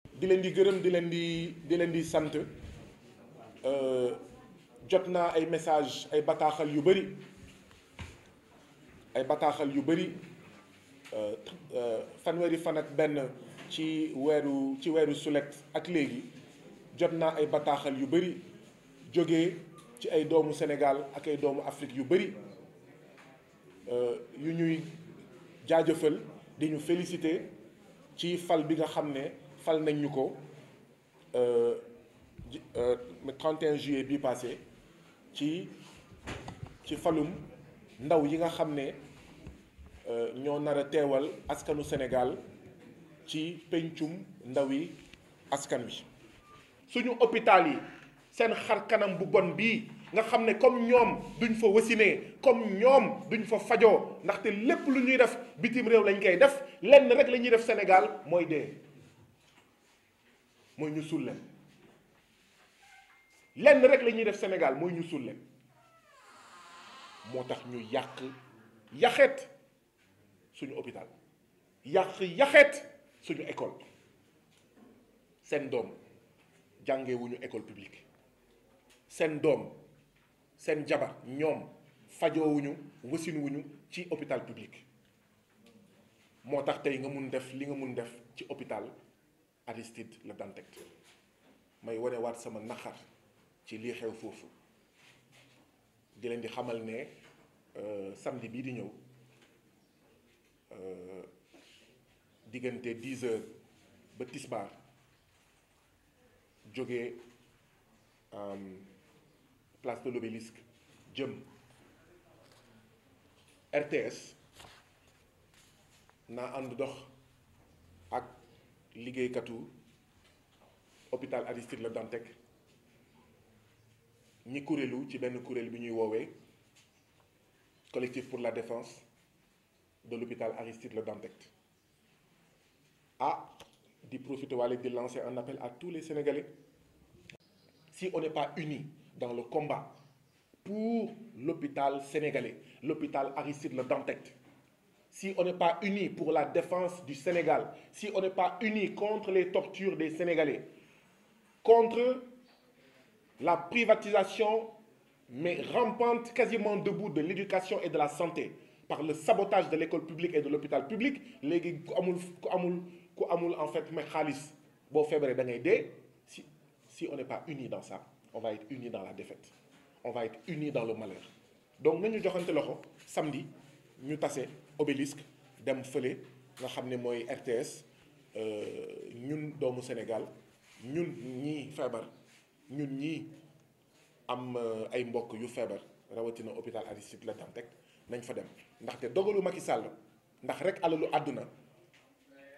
di leen di gërëm di leen di sant jot naa ay message ay bataaxal yu bëri fanweeri fan ak benn ci weeru sulet ak léegi jot naa ay bataaxal yu bëri jógee ci ay doomu Sénégal ak ay doomu Afrique yu bëri yu ñuy jaajëfal di ñu féliciter ci fal bi nga xam ne fal nañ ñu ko le 31 juillet bii passé ci falum ndaw yi nga xam ne ñoo nar a teewal askanu Sénégal ci pencum ndawi askan wi. suñu hôpital yi seen xar kanam bu bon bii nga xam ne comme ñoom duñ fa wasinee comme ñoom duñ fa fajoo ndaxte lépp lu ñuy def bitim réew lañ koy def lenn rek la ñuy def Sénégal mooy dee mooy ñu suul leen lenn rek la ñuy def Sénégal mooy ñu suul leen moo tax ñu yaxeet suñu hôpital yaxeet suñu école seen doom jàngewuñu école publique seen doom seen jabar ñoom fajoowuñu wasinuwuñu ci hôpital public moo tax tey nga mun def li nga mun def ci hôpital Aristide Le Dantec may wane waat sama naqar ci lii xew foofu di leen di xamal ne samedi bii di ñëw diggante 10 heures ba tisbaar jógee place de l'Obélisque jëm RTS naa ànd dox ak liggéeykatu hôpital Aristide Le Dantec ñi kuréelu ci benn kuréel bi ñuy woowee collectif pour la défense de l'hôpital Aristide Le Dantec di profiter wala di lancer un appel à tous les Sénégalais. Si on n'est pas unis dans le combat pour l'hôpital sénégalais, l'hôpital Aristide Le Dantec, si on n'est pas unis pour la défense du Sénégal, si on n'est pas unis contre les tortures des Sénégalais, contre la privatisation mais rampante, quasiment debout de l'éducation et de la santé, par le sabotage de l'école publique et de l'hôpital public, léegi ku amul en fait mais xaalis boo feebaree da ngay dee. Si on n'est pas unis dans ça, on va être unis dans la défaite. On va être unis dans le malheur. Donc nañu joxante loxo samedi ñu tase Obélisque dem fële nga xam ne mooy RTS ñun doomu Sénégal ñun ñii feebar ñun ñii am ay mbokk yu feebar rawatina hôpital Aristide Le Dantec nañ fa dem ndaxte dogalu Macky Sall ndax rek alalu àdduna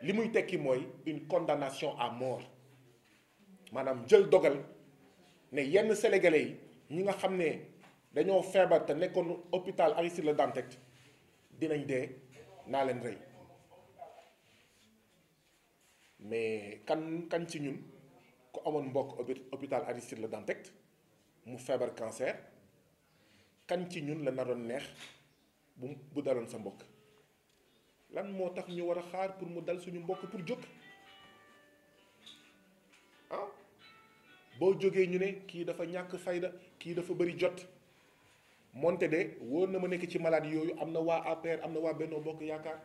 li muy tekki mooy une condamnation à mort. maanaam jël dogal ne yenn sénégalais yi ñi nga xam ne dañoo feebar te nekkoon hôpital Aristide Le Dantec dinañ dee naa leen rey mais kan ci ñun ku amoon mbokk hôpital Aristide Le Dantec mu feebar cancer kan ci ñun la naroon neex bu daloon sa mbokk lan moo tax ñu war a xaar pour mu dal suñu mbokk pour jóg boo jógee ñu ne kii dafa ñàkk fayda kii dafa bëri jot moonte de wóor na ma nekk ci maladie yooyu am na waa APR am na waa Benno Bokk Yaakaar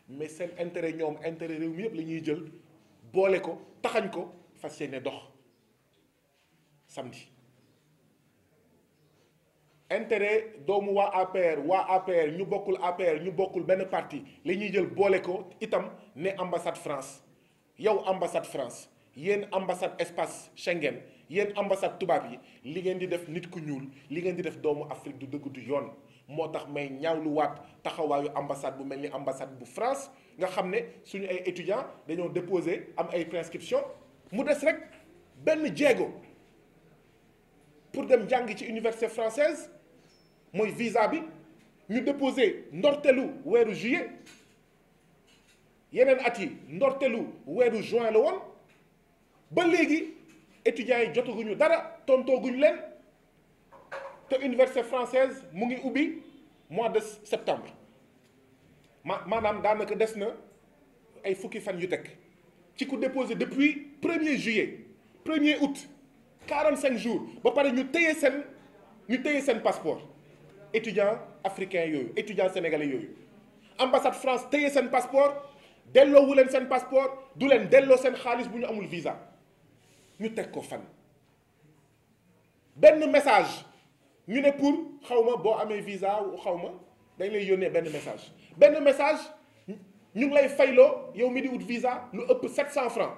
mais seen intérêt ñoom intérêt réew mi yëpp la ñuy jël boole ko taxañ ko fas yéene dox samedi. intérêt doomu waa APR ñu bokkul APR ñu bokkul benn parti la ñuy jël boole ko itam ne ambassade France yow ambassade France. yéen ambassade espace Schengen yéen ambassade tubaab yi li ngeen di def nit ku ñuul li ngeen di def doomu Afrique du dëgg du yoon moo tax may ñaawluwaat taxawaayu ambassade bu mel ni ambassade bu France nga xam ne suñu ay étudiants dañoo déposé am ay prescription mu des rek benn jéego pour dem jàng ci université française mooy visa bi ñu déposé ndortelu weeru juillet yeneen at yi ndortelu weeru juin la woon. ba léegi étudiants yi jotaguñu dara tontooguñu leen te université française mu ngi ubbi mois de septembre maanaam daanaka des na ay fukki fan yu teg ci ku déposé depuis 1er juillet 1er août 45 jours ba pare ñu téye seen passeport étudiants africains yooyu étudiants sénégalais yooyu ambassade France téye seen passeport delloowu leen seen passeport du leen delloo seen xaalis bu ñu amul visa ñu teg ko fan. benn message ñu ne pour xawma boo amee visa xawma dañ lay yónnee benn message ñu ngi lay fayloo yow mi di wut visa lu ëpp 700 francs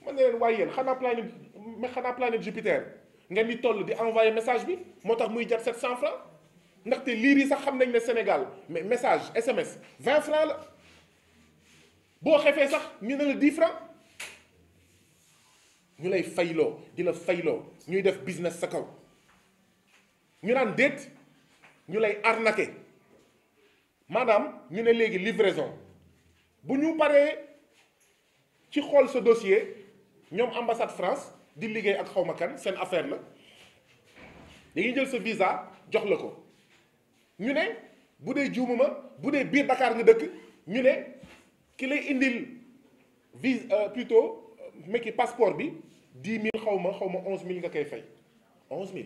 man ne leen waaye yéen xanaa planète Jupiter ngeen di toll di envoyer message bi moo tax muy jar 700 francs ndaxte liir yi sax xam nañ ne Sénégal mais message SMS 20 francs la boo xefee sax ñu ne la 10 francs ñu lay fayloo di la fayloo ñuy def business sa kaw ñu naan déet ñu lay arnaquer maanaam ñu ne léegi livraison bu ñu paree ci xool sa dossier ñoom ambassade France di liggéey ak xawma kan seen affaire la dañuy jël sa visa jox la ko ñu ne bu dee juumuma bu dee biir Dakar nga dëkk ñu ne ki lay indil plutôt mekki passeport bi 10 000 xawma 11 000 nga koy fay 11 000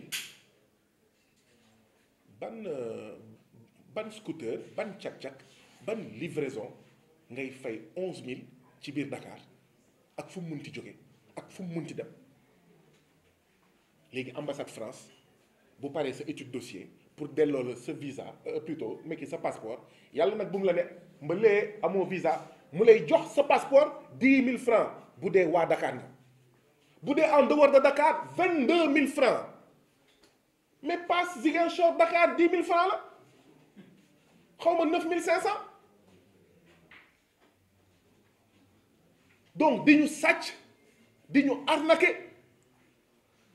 ban scooter ban cak-cak ban livraison ngay fay 11 000 ci biir Dakar ak fu mu munti jóge ak fu mu munti dem léegi ambassade France bu paree sa étude dossier pour delloo la sa visa plutôt mekki sa passeport yàlla nag bu mu la ne mbalee amoo visa mu lay jox sa passeport 10 000 francs bu dee waa Dakar nga bu dee en dehors de Dakar 22 000 francs mais passe Ziguinchor Dakar 10 000 francs la xawma 9 500 donc di ñu sàcc di ñu arnaquer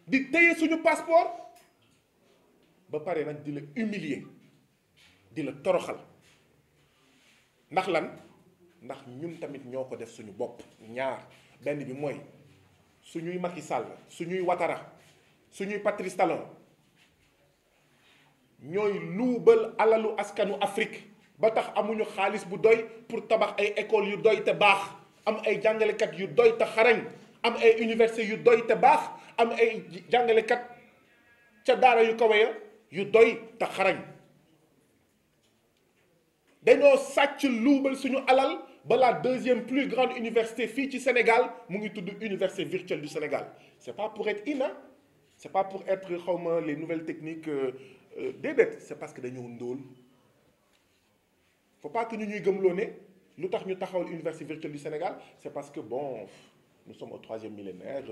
di téye suñu passeport ba pare nag di la humilier di la toroxal ndax lan ndax ñun tamit ñoo ko def suñu bopp ñaar benn bi mooy suñuy Macky Sall suñuy Ouattara suñuy Patrice Talon ñooy luubal alalu askanu Afrique ba tax amuñu xaalis bu doy pour tabax ay écoles yu doy te baax am ay jàngalekat yu doy te xarañ am ay université yu doy te baax am ay jàngalekat ca daara yu kawe ya yu doy te xarañ dañoo sàcc luubal suñu alal ba la deuxième plus grande université fii ci Sénégal mu ngi tudd université virtuelle du Sénégal c'est pas pour être INA c'est pas pour être xawma les nouvelles techniques déedéet c'est parce que dañoo ndóol faut pas que ñu ñuy gëmloo ne lu tax ñu taxawal université virtuelle du Sénégal c'est parce que bon nous sommes au 3e millénaire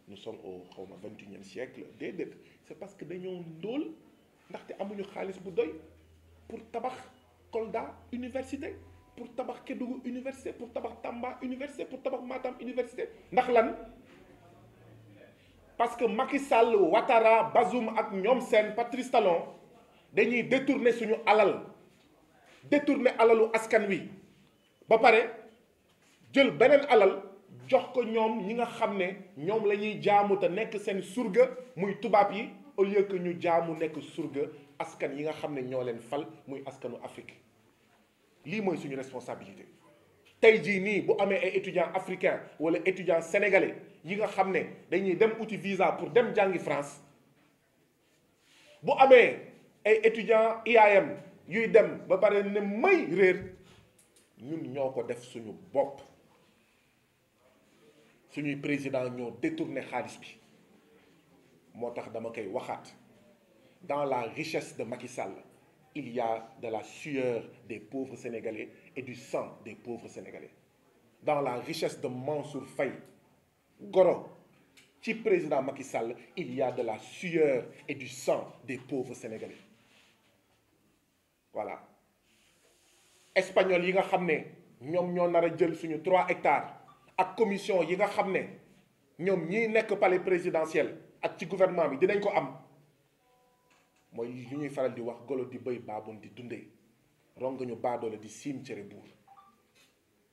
nous sommes au xawma 21e siècle déedéet c'est parce que dañoo ndóol ndaxte amuñu xaalis bu doy pour tabax Kolda université pour tabax Kédougou université pour tabax Tamba université pour tabax Matam université ndax lan parce que Macky Sall Ouattara Bazoum ak ñoom seen Patrice Talon dañuy détourner suñu alal détourner alalu askan wi ba pare jël beneen alal jox ko ñoom ñi nga xam ne ñoom la ñuy jaamu te nekk seen surga muy tubaab yi au lieu que ñu jaamu nekk surga askan yi nga xam ne ñoo leen fal muy askanu Afrique lii mooy suñu responsabilité tey jii nii bu amee ay étudiants africains wala étudiants sénégalais yi nga xam ne dañuy dem uti visa pour dem jàngi France bu amee ay étudiants IAM yuy dem ba pare ne may réer ñun ñoo ko def suñu bopp suñuy président ñoo détourné xaalis bi moo tax dama koy waxaat dans la richesse de Macky Sall il y a de la sueur des pauvres Sénégalais et du sang des pauvres Sénégalais dans la richesse de Mansour Faye goro ci président Macky Sall il y a de la sueur et du sang des pauvres Sénégalais voilà espagnol yi nga xam ne ñoom ñoo nar a jël suñu 3 hectares ak commission yi nga xam ne ñoom ñiy nekk palais présidentiel ak ci gouvernement bi dinañ ko am mooy li ñuy faral di wax golo di bëy baabon di dundee rongañu baadoole di siim cere buur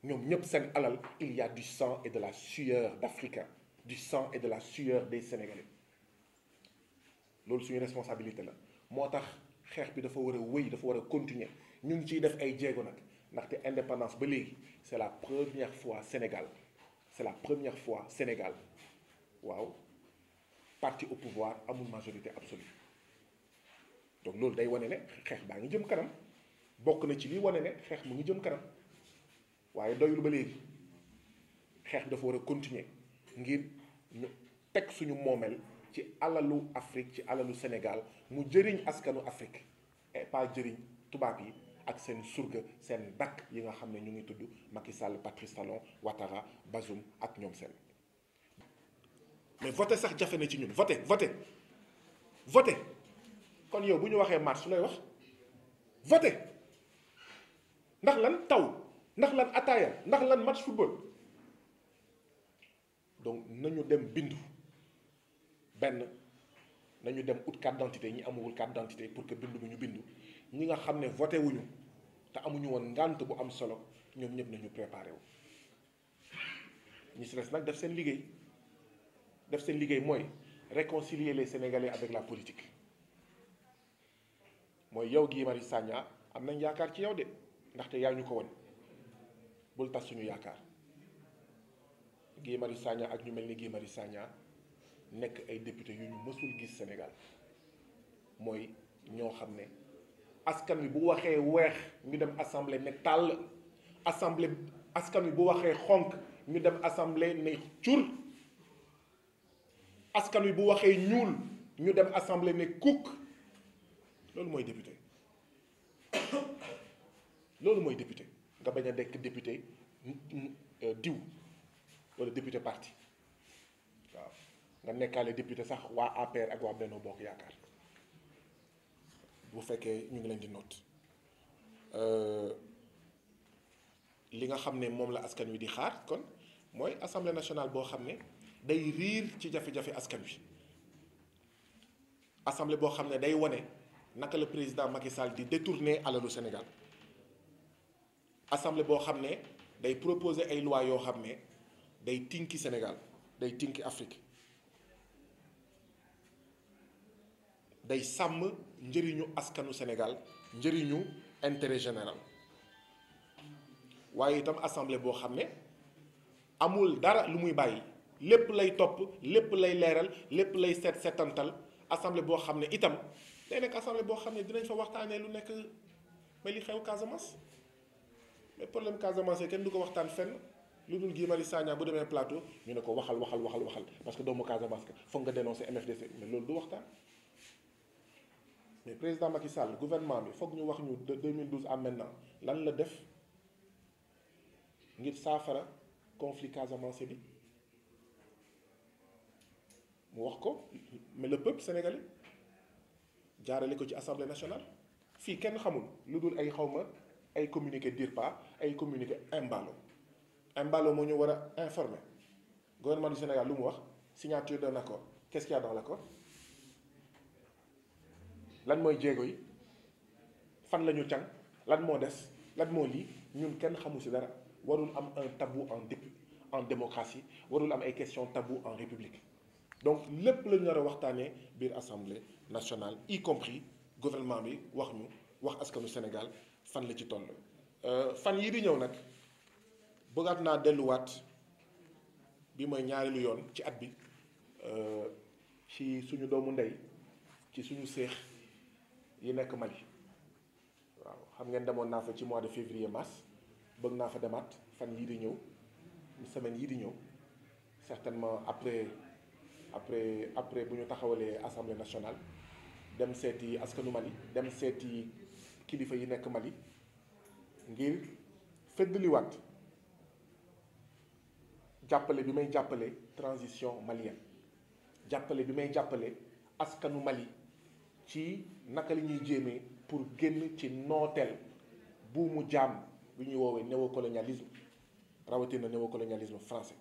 ñoom ñëpp seen alal il y a du sang et de la sueur d'Africains du sang et de la sueur des Sénégalais loolu suñu responsabilité la moo tax xeex bi dafa war a wéy dafa war a continuer ñu ngi ciy def ay jéego nag ndaxte indépendance ba léegi c'est la première fois Sénégal c'est la première fois Sénégal waaw parti au pouvoir amul majorité absolue donc loolu day wane ne xeex baa ngi jëm kanam bokk na ci lii wane ne xeex mu ngi jëm kanam waaye doyul ba léegi xeex bi dafa war a continuer ngir ñu teg suñu moomeel ci alalu Afrique ci alalu Sénégal mu jëriñ askanu Afrique et pas jëriñ tubaab yi ak seen surga seen dakk yi nga xam ne ñu ngi tudd Macky Sall Patrice Talon Ouattara Bazoum ak ñoom seen mais voté sax jafe na ci ñun voté kon yow bu ñu waxee marche su lay wax voté ndax lan taw ndax lan ataaya ndax lan match football donc nañu dem bindu benn nañu dem ut carte d'identité ñi amul carte d'identité pour que bindu bu ñu bindu ñi nga xam ne voté wuñu te amuñu woon ngànt bu am solo ñoom ñëpp nañu préparé wu ñi si des nag def seen liggéey mooy réconcilier les Sénégalais avec la politique mooy yow Guy Marius Sagna am nañ yaakaar ci yow de ndaxte yaa ñu ko won bul tas suñu yaakaar Guy Marius Sagna ak ñu mel ni Guy Marius Sagna nekk ay député yu ñu mësul gis Sénégal mooy ñoo xam ne askan wi bu waxee weex ñu dem assemblée ne tàll askan wi bu waxee xonk ñu dem assemblée ne cur askan wi bu waxee ñuul ñu dem assemblée ne kukk loolu mooy député nga bañ a nekk député diw wala député parti waaw nga nekkaale député sax waa APR ak waa Benno Bokk Yaakaar bu fekkee ñu ngi leen di noot li nga xam ne moom la askan wi di xaar kon mooy assemblée nationale boo xam ne day riir ci jafe-jafe askan wi assemblée boo xam ne day wane naka la président Macky Sall di détourner alalu Sénégal assemblée boo xam ne day proposer ay lois yoo xam ne day tinki Sénégal day tinki Afrique day sàmm njëriñu askanu Sénégal njëriñu intérêt général waaye itam assemblée boo xam ne amul dara lu muy bàyyi lépp lay topp lépp lay leeral lépp lay seetantal assemblée boo xam ne itam day nekk assemblée boo xam ne dinañ fa waxtaanee lu nekk mais li xew Casamance mais problème Casamance kenn du ko waxtaan fenn lu dul Guy Marius Sagna bu demee plateau ñu ne ko waxal parce que doomu Casamance ka foog nga dénoncer MFDC mais loolu du waxtaan mais président Macky Sall gouvernement bi foog ñu wax ñu de 2012 à maintenant lan la def ngir saafara conflit Casamance bi mu wax ko mais le peuple sénégalais jaarale ko ci assemblée nationale fii kenn xamul lu dul ay xawma ay communiqué DIRPA ay communiqué Embalo moo ñu war a informer gouvernement du Sénégal lu mu wax signature d'un accord qu'est-ce qu'il y a dans l'accord lan mooy jéego yi fan la ñu càng lan moo des lan moo lii ñun kenn xamu si dara warul am un tabou en démocratie warul am ay questions tabou en république donc lépp la ñu nar a waxtaanee biir assemblée nationale y compris gouvernement bi wax askanu Sénégal fan la ci toll. fan yii di ñëw nag bëggaat naa delluwaat bi mooy ñaareelu yoon ci at bi ci suñu doomu ndey ci suñu séex yi nekk Mali waaw xam ngeen demoon naa fa ci mois de février mars bëgg naa fa demaat fan yii di ñëw semaine yii di ñëw certainement après bu ñu taxawalee assemblée nationale dem seeti askanu Mali dem seeti kilifa yi nekk Mali ngir feddaliwaat jàppale bi may jàppale transition malienne jàppale bi may jàppale askanu Mali ci naka la ñuy jéemee pour génn ci nooteel buumu jaam bi ñuy woowee néocolonialisme rawatina néocolonialisme français